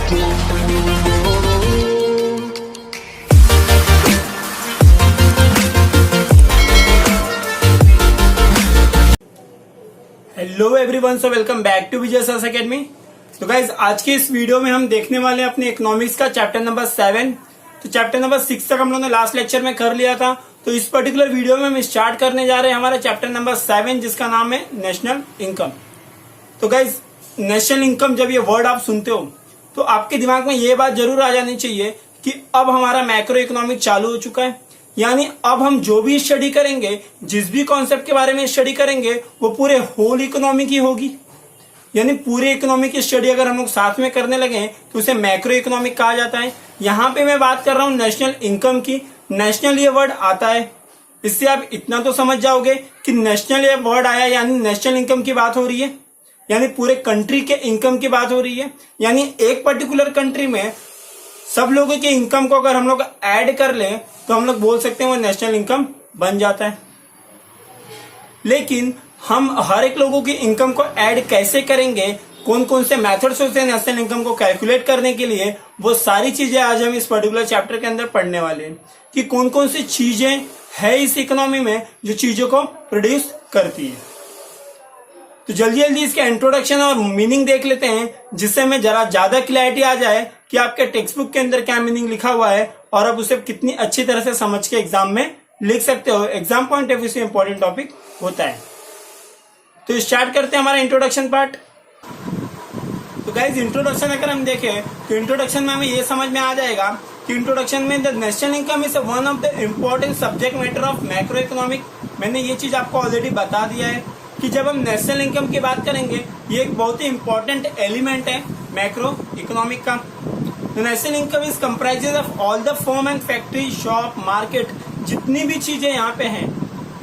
Hello everyone, so welcome back to Vijay sir's academy. तो guys आज के इस वीडियो में हम देखने वाले हैं अपने इकोनॉमिक्स का चैप्टर नंबर 7। तो चैप्टर नंबर 6 तक हम लोगों ने लास्ट लेक्चर में कर लिया था। तो इस पर्टिकुलर वीडियो में हम स्टार्ट करने जा रहे हैं हमारा चैप्टर नंबर 7, जिसका नाम है नेशनल इनकम। तो गाइज नेशनल इनकम जब ये वर्ड आप सुनते हो तो आपके दिमाग में ये बात जरूर आ जानी चाहिए कि अब हमारा मैक्रो इकोनॉमिक चालू हो चुका है, यानी अब हम जो भी स्टडी करेंगे, जिस भी कॉन्सेप्ट के बारे में स्टडी करेंगे, वो पूरे होल इकोनॉमी की होगी। यानी पूरे इकोनॉमी की स्टडी अगर हम लोग साथ में करने लगे तो उसे मैक्रो इकोनॉमिक कहा जाता है। यहाँ पे मैं बात कर रहा हूँ नेशनल इनकम की। नेशनल ये वर्ड आता है, इससे आप इतना तो समझ जाओगे कि नेशनल ये वर्ड आया यानी नेशनल इनकम की बात हो रही है, यानी पूरे कंट्री के इनकम की बात हो रही है। यानी एक पर्टिकुलर कंट्री में सब लोगों के इनकम को अगर हम लोग ऐड कर लें तो हम लोग बोल सकते हैं वो नेशनल इनकम बन जाता है। लेकिन हम हर एक लोगों की इनकम को ऐड कैसे करेंगे, कौन कौन से मेथड्स होते हैं नेशनल इनकम को कैलकुलेट करने के लिए, वो सारी चीजें आज हम इस पर्टिकुलर चैप्टर के अंदर पढ़ने वाले हैं कि कौन कौन सी चीजें है इस इकोनॉमी में जो चीजों को प्रोड्यूस करती है। तो जल्दी जल्दी इसके इंट्रोडक्शन और मीनिंग देख लेते हैं, जिससे हमें जरा ज्यादा क्लैरिटी आ जाए कि आपके टेक्स्ट बुक के अंदर क्या मीनिंग लिखा हुआ है और आप उसे कितनी अच्छी तरह से समझ के एग्जाम में लिख सकते हो। एग्जाम पॉइंट ऑफ व्यू से इंपॉर्टेंट टॉपिक होता है। तो स्टार्ट करते हैं हमारा इंट्रोडक्शन पार्ट। तो गाइज इंट्रोडक्शन अगर हम देखें तो इंट्रोडक्शन में हमें ये समझ में आ जाएगा कि इंट्रोडक्शन में the national income is one of the important subject matter of macro economic. मैंने ये चीज आपको ऑलरेडी बता दिया है कि जब हम नेशनल इनकम की बात करेंगे, ये एक बहुत ही इंपॉर्टेंट एलिमेंट है मैक्रो इकोनॉमिक का। National income is comprises of all the firm and factory, shop, market, जितनी भी चीजें यहाँ पे हैं,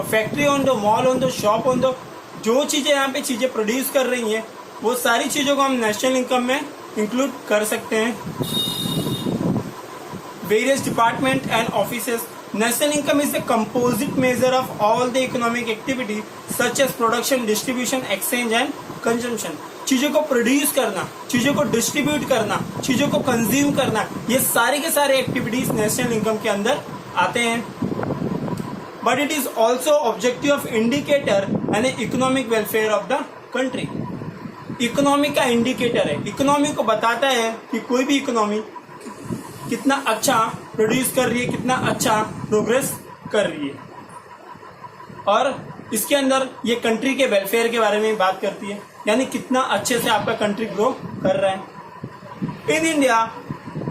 फैक्ट्री ऑन दो, मॉल ऑन दो, शॉप ऑन दो, जो चीजें यहाँ पे चीजें प्रोड्यूस कर रही हैं, वो सारी चीजों को हम नेशनल इनकम में इंक्लूड कर सकते हैं। Various department and offices. National income is the composite measure of all the economic activity such as production, distribution, exchange and consumption. चीजों को प्रोड्यूस करना, चीजों को डिस्ट्रीब्यूट करना, चीजों को कंज्यूम करना, ये सारे के सारे एक्टिविटीज नेशनल इनकम के अंदर आते हैं। But it is also objective of indicator and economic welfare of the country. Economy का इंडिकेटर है, इकोनॉमी को बताता है कि कोई भी इकोनॉमी कितना अच्छा प्रोड्यूस कर रही है, कितना अच्छा प्रोग्रेस कर रही है, और इसके अंदर ये कंट्री के वेलफेयर के बारे में बात करती है, यानी कितना अच्छे से आपका कंट्री ग्रो कर रहा है। In India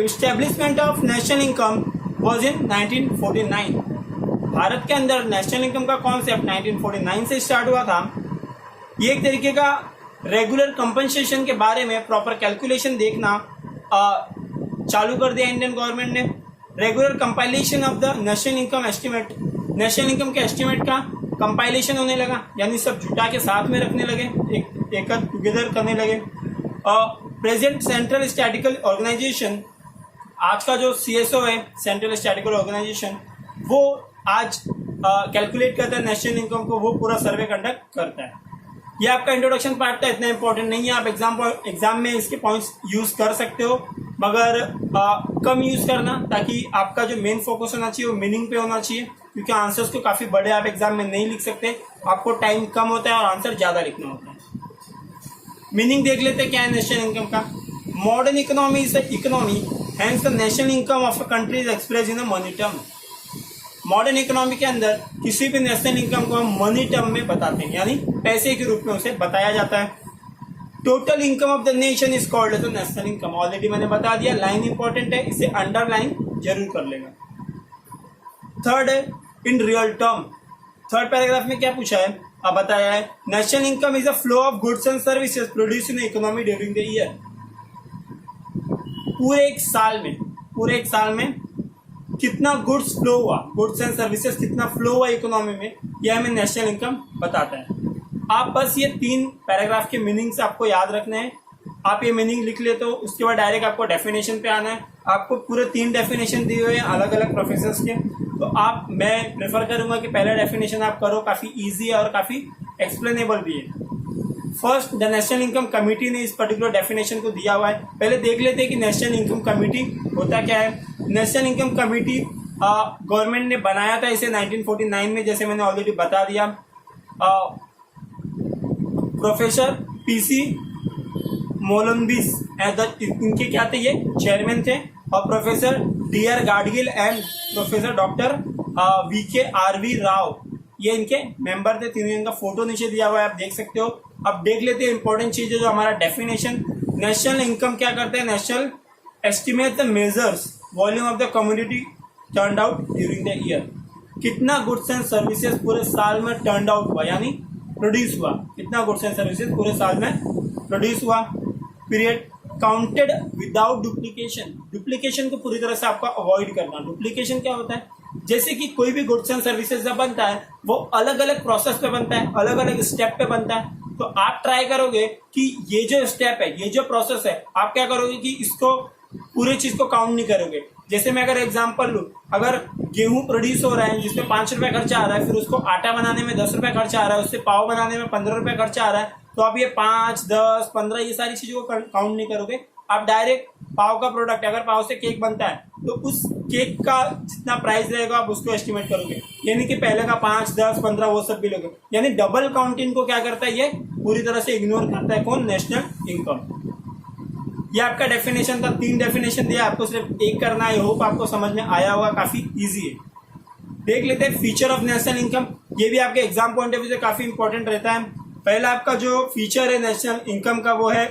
establishment of national income was in 1949। Bharat के अंदर नेशनल इनकम का कॉन्सेप्ट 1949 से स्टार्ट हुआ था। ये एक तरीके का रेगुलर कंपनसेशन के बारे में प्रॉपर कैलकुलेशन देखना चालू कर दिया इंडियन गवर्नमेंट ने। Regular compilation of the national income estimate, national income के एस्टिमेट का कंपाइलेशन होने लगा, यानी सब जुटा के साथ में रखने लगे, एक टुगेदर करने लगे। प्रेजेंट सेंट्रल स्टैटिकल ऑर्गेनाइजेशन, आज का जो CSO है सेंट्रल स्टैटिकल ऑर्गेनाइजेशन, वो आज कैलकुलेट करता है नेशनल इनकम को, वो पूरा सर्वे कंडक्ट करता है। ये आपका इंट्रोडक्शन पार्ट था, इतना इंपॉर्टेंट नहीं है, आप एग्जाम में इसके पॉइंट्स यूज कर सकते हो, मगर कम यूज करना, ताकि आपका जो मेन फोकस होना चाहिए वो मीनिंग पे होना चाहिए, क्योंकि आंसर्स को काफी बड़े आप एग्जाम में नहीं लिख सकते, आपको टाइम कम होता है और आंसर ज्यादा लिखना होता है। मीनिंग देख लेते हैं क्या है नेशनल इनकम का। Modern economy is the economy hence the national income of a country is express in a money term. Modern economy के अंदर किसी भी नेशनल इनकम को हम मनी टर्म में बताते हैं, यानी पैसे के रूप में उसे बताया जाता है। Total income of the nation is called as national income. Already मैंने बता दिया, लाइन इंपॉर्टेंट है, इसे अंडरलाइन जरूर कर लेगा। थर्ड है in real term. Third paragraph में क्या पूछा है, अब बताया है national income is a flow of goods and services produce in economy during the year. पूरे एक साल में कितना गुड्स फ्लो हुआ, गुड्स एंड सर्विसेज कितना फ्लो हुआ इकोनॉमी में, यह हमें नेशनल इनकम बताता है। आप बस ये 3 पैराग्राफ के मीनिंग्स आपको याद रखने हैं। आप ये मीनिंग लिख लेते हो, उसके बाद डायरेक्ट आपको डेफिनेशन पे आना है। आपको पूरे 3 डेफिनेशन दिए हुए हैं अलग अलग प्रोफेसर्स के, तो मैं प्रेफर करूंगा कि पहला डेफिनेशन आप करो, काफी इजी है और काफी एक्सप्लेनेबल भी है। First the national income committee ने इस पर्टिकुलर डेफिनेशन को दिया हुआ है। पहले देख लेते हैं कि नेशनल इनकम कमिटी होता क्या है। नेशनल इनकम कमिटी गवर्नमेंट ने बनाया था इसे 1949 में, जैसे मैंने ऑलरेडी बता दिया। प्रोफेसर पीसी मोलम्बिस इनके क्या थे, ये चेयरमैन थे, और professor DR Gadgil and professor doctor VKRV Rao ये इनके मेंबर थे। तीनों इनका फोटो नीचे दिया हुआ है, आप देख सकते हो। अब देख लेते हैं इंपॉर्टेंट चीज है जो हमारा डेफिनेशन। नेशनल इनकम क्या करते हैं, national estimate the measures volume of the community turn out during the year. कितना गुड्स एंड सर्विसेज पूरे साल में टर्न आउट हुआ, यानी प्रोड्यूस हुआ, कितना गुड्स एंड सर्विसेज पूरे साल में प्रोड्यूस हुआ। Period counted without duplication. Duplication को पूरी तरह से आपका अवॉइड करना। डुप्लीकेशन क्या होता है, जैसे कि कोई भी गुड्स एंड सर्विसेज जब बनता है वो अलग अलग प्रोसेस पे बनता है, अलग अलग स्टेप पे बनता है। तो आप ट्राई करोगे कि ये जो स्टेप है, ये जो प्रोसेस है, आप क्या करोगे कि इसको पूरे चीज को काउंट नहीं करोगे। जैसे मैं अगर एग्जांपल लूं, अगर गेहूं प्रोड्यूस हो रहा है जिसमें 5 रुपए खर्चा आ रहा है, फिर उसको आटा बनाने में 10 रुपए खर्चा आ रहा है, उससे पाव बनाने में 15 रुपए खर्चा आ रहा है, तो आप ये 5, 10, 15 ये सारी चीजों को काउंट नहीं करोगे। आप डायरेक्ट पाव का प्रोडक्ट, अगर पाव से केक बनता है तो उस केक का जितना प्राइस रहेगा आप उसको एस्टिमेट करोगे, यानी कि पहले का 5, 10, 15 वो सब भी लोगे। यानी डबल काउंटिंग को क्या करता है, ये पूरी तरह से इग्नोर करता है। कौन, नेशनल इनकम। ये आपका डेफिनेशन था, 3 डेफिनेशन दिया, आपको सिर्फ एक करना है। आई होप आपको समझ में आया होगा, काफी इजी है। देख लेते हैं फीचर ऑफ नेशनल इनकम। ये भी आपके एग्जाम पॉइंट ऑफ व्यू से काफी इंपॉर्टेंट रहता है। पहला आपका जो फीचर है नेशनल इनकम का वो है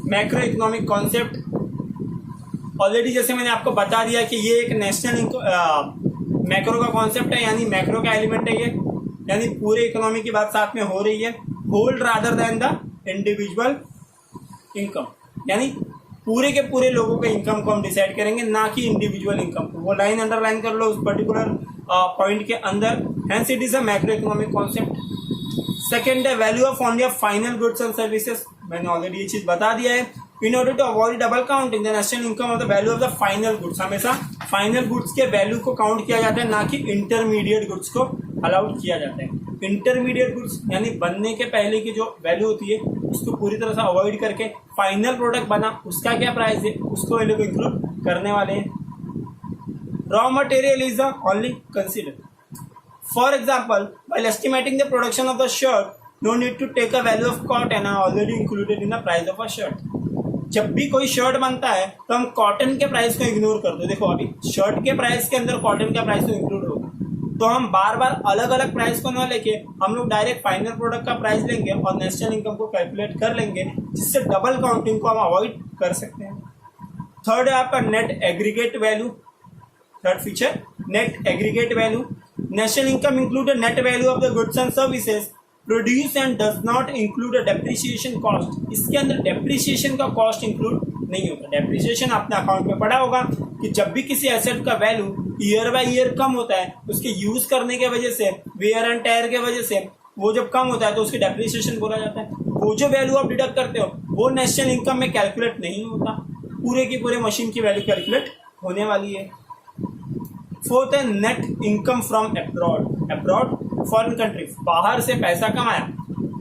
मैक्रो इकोनॉमिक कॉन्सेप्ट। ऑलरेडी जैसे मैंने आपको बता दिया कि ये एक नेशनल मैक्रो का कॉन्सेप्ट है, यानी मैक्रो का एलिमेंट है ये, यानी पूरे इकोनॉमी की बात साथ में हो रही है। Hold rather than the individual income, यानी पूरे के पूरे लोगों के इनकम को हम डिसाइड करेंगे, ना कि इंडिविजुअल इनकम को। वो लाइन अंडरलाइन कर लो उस पर्टिकुलर पॉइंट के अंदर। Hence it is a macro economic concept. Second है value of only of final goods and services. मैंने ऑलरेडी ये चीज बता दिया है। In order to avoid double counting the national income of the value of the final goods. हमेशा final goods के value को काउंट किया जाता है, ना कि इंटरमीडिएट गुड्स को अलाउड किया जाता है। इंटरमीडिएट गुड्स यानी बनने के पहले की जो वैल्यू होती है उसको पूरी तरह से अवॉइड करके फाइनल प्रोडक्ट बना, उसका क्या प्राइस है, उसको वैल्यू को इंक्लूड करने वाले हैं। Raw material is the only consider. For example, while estimating the production of the shirt, no need to take a value of cotton already included in the price of a shirt. जब भी कोई shirt बनता है तो हम cotton के price को ignore कर दो। देखो अभी शर्ट के प्राइस के अंदर कॉटन का प्राइस तो इंक्लूड होगा, तो हम बार बार अलग अलग प्राइस को ना लेके हम लोग डायरेक्ट फाइनल प्रोडक्ट का प्राइस लेंगे और नेशनल इनकम को कैलकुलेट कर लेंगे, जिससे डबल काउंटिंग को हम अवॉइड कर सकते हैं। थर्ड है आपका net aggregate value. Third feature net aggregate value. National income include net value of the goods and services produce and does not include depreciation cost. इसके अंदर डेप्रिसिएशन का कॉस्ट इंक्लूड नहीं होता। डेप्रिसिएशन आपने अकाउंट में पढ़ा होगा कि जब भी किसी एसेट का वैल्यू ईयर बाय ईयर कम होता है, उसके यूज करने के वजह से, वेयर एंड टायर के वजह से वो जब कम होता है तो उसकी डेप्रिसिएशन बोला जाता है। वो जो वैल्यू आप डिडक्ट करते हो वो नेशनल इनकम में कैलकुलेट नहीं होता, पूरे की पूरे मशीन की वैल्यू कैलकुलेट होने वाली है। फोर्थ है net income from abroad. Abroad foreign country, बाहर से पैसा कमाया।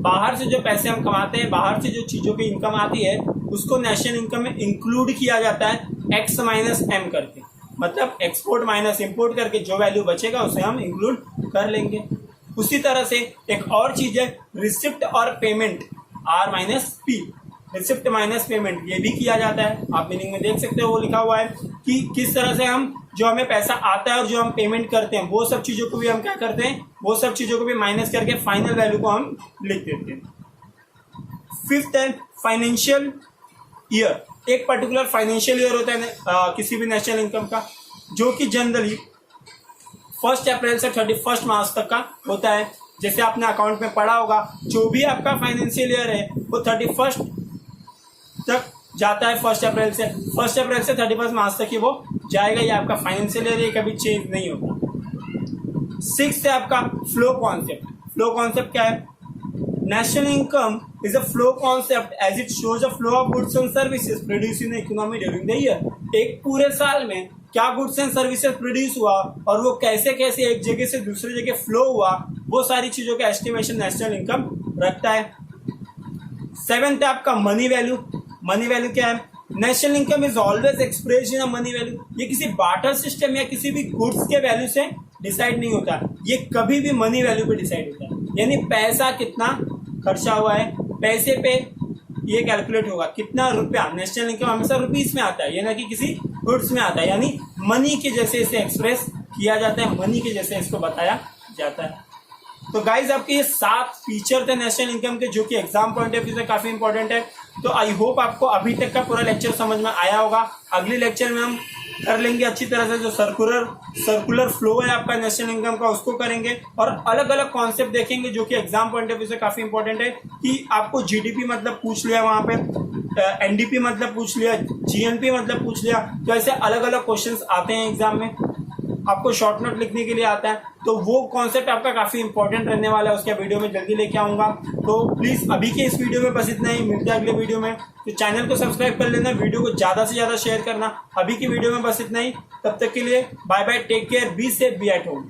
बाहर से जो पैसे हम कमाते हैं, बाहर से जो चीजों की इनकम आती है, उसको नेशनल इनकम में इंक्लूड किया जाता है एक्स माइनस एम करके। मतलब एक्सपोर्ट माइनस इंपोर्ट करके जो वैल्यू बचेगा उसे हम इंक्लूड कर लेंगे। उसी तरह से एक और चीज है रिसिप्ट और payment, R minus P. Receipt minus payment ये भी किया जाता है, आप मीनिंग में देख सकते हो, वो लिखा हुआ है कि किस तरह से हम जो हमें पैसा आता है और जो हम पेमेंट करते हैं वो सब चीजों को भी हम क्या करते हैं, वो सब चीजों को भी माइनस करके फाइनल वैल्यू को हम लिख देते हैं। फिफ्थ है फाइनेंशियल ईयर। एक पर्टिकुलर फाइनेंशियल ईयर होता है किसी भी नेशनल इनकम का, जो कि जनरली 1 अप्रैल से 31 मार्च तक का होता है। जैसे आपने अकाउंट में पढ़ा होगा, जो भी आपका फाइनेंशियल ईयर है वो 31 तक जाता है। 1 अप्रैल से 31 मार्च तक ही वो जाएगा। ये आपका फाइनेंशियल ईयर, ये कभी चेंज नहीं होता। 6 है आपका फ्लो कॉन्सेप्ट। फ्लो कॉन्सेप्ट क्या है? National income is a flow concept as it shows a flow of goods and services produced in the economy during the year. एक पूरे साल में क्या गुड्स एंड सर्विसेज प्रोड्यूस हुआ और वो कैसे कैसे एक जगह से दूसरी जगह फ्लो हुआ, वो सारी चीजों का एस्टिमेशन नेशनल इनकम रखता है। सेवेंथ है आपका मनी वैल्यू। मनी वैल्यू क्या है? National income is always expressed in money value. ये किसी बार्टर सिस्टम या किसी भी गुड्स के वैल्यू से डिसाइड नहीं होता, ये कभी भी मनी वैल्यू पे डिसाइड होता है। यानी पैसा कितना खर्चा हुआ है, पैसे पे ये कैलकुलेट होगा कितना रुपया। नेशनल इनकम हमेशा रुपीस में आता है, ये ना कि किसी गुड्स में आता है। यानी मनी के जैसे इसे एक्सप्रेस किया जाता है, मनी के जैसे इसको बताया जाता है। तो गाइज आपके ये 7 फीचर थे नेशनल इनकम के, जो कि एग्जाम पॉइंट ऑफ व्यू से काफी इंपॉर्टेंट है। तो आई होप आपको अभी तक का पूरा लेक्चर समझ में आया होगा। अगले लेक्चर में हम कर लेंगे अच्छी तरह से जो सर्कुलर फ्लो है आपका नेशनल इनकम का, उसको करेंगे और अलग अलग कॉन्सेप्ट देखेंगे जो कि एग्जाम पॉइंट ऑफ व्यू से काफी इंपॉर्टेंट है। कि आपको जीडीपी मतलब पूछ लिया वहां पे, एनडीपी मतलब पूछ लिया, जीएनपी मतलब पूछ लिया, तो ऐसे अलग अलग क्वेश्चंस आते हैं एग्जाम में। आपको शॉर्ट नोट लिखने के लिए आता है, तो वो कॉन्सेप्ट आपका काफी इंपॉर्टेंट रहने वाला है, उसका वीडियो में जल्दी लेके आऊंगा। तो प्लीज अभी के इस वीडियो में बस इतना ही, मिलते हैं अगले वीडियो में। तो चैनल को सब्सक्राइब कर लेना, वीडियो को ज्यादा से ज्यादा शेयर करना। अभी की वीडियो में बस इतना ही, तब तक के लिए bye bye, take care, be safe, be at home.